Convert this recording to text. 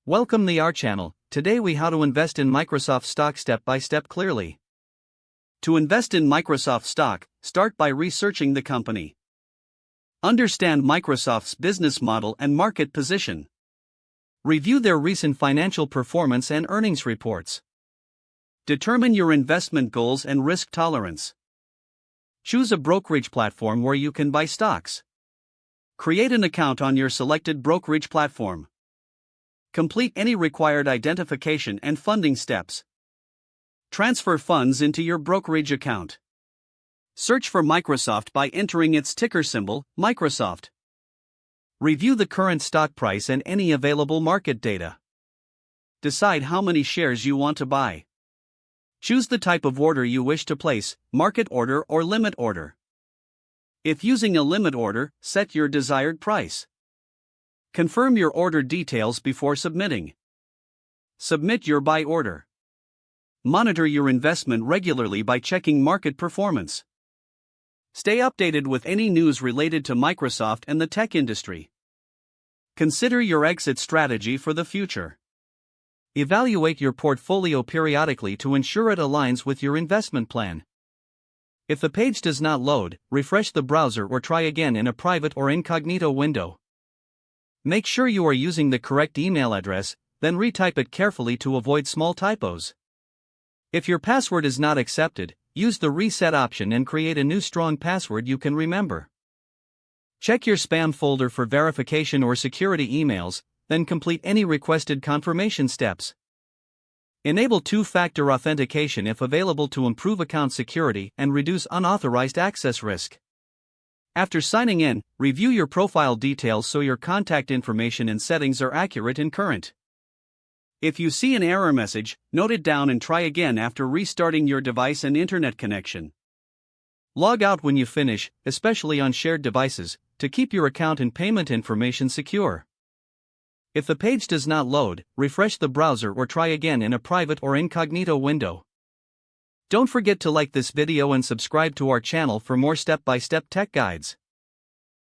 Welcome to our channel. Today we how to invest in Microsoft stock step by step clearly. To invest in Microsoft stock, start by researching the company. Understand Microsoft's business model and market position. Review their recent financial performance and earnings reports. Determine your investment goals and risk tolerance. Choose a brokerage platform where you can buy stocks. Create an account on your selected brokerage platform. Complete any required identification and funding steps. Transfer funds into your brokerage account. Search for Microsoft by entering its ticker symbol, Microsoft. Review the current stock price and any available market data. Decide how many shares you want to buy. Choose the type of order you wish to place, market order or limit order. If using a limit order, set your desired price. Confirm your order details before submitting. Submit your buy order. Monitor your investment regularly by checking market performance. Stay updated with any news related to Microsoft and the tech industry. Consider your exit strategy for the future. Evaluate your portfolio periodically to ensure it aligns with your investment plan. If the page does not load, refresh the browser or try again in a private or incognito window. Make sure you are using the correct email address, then retype it carefully to avoid small typos. If your password is not accepted, use the reset option and create a new strong password you can remember. Check your spam folder for verification or security emails, then complete any requested confirmation steps. Enable two-factor authentication if available to improve account security and reduce unauthorized access risk. After signing in, review your profile details so your contact information and settings are accurate and current. If you see an error message, note it down and try again after restarting your device and internet connection. Log out when you finish, especially on shared devices, to keep your account and payment information secure. If the page does not load, refresh the browser or try again in a private or incognito window. Don't forget to like this video and subscribe to our channel for more step-by-step tech guides.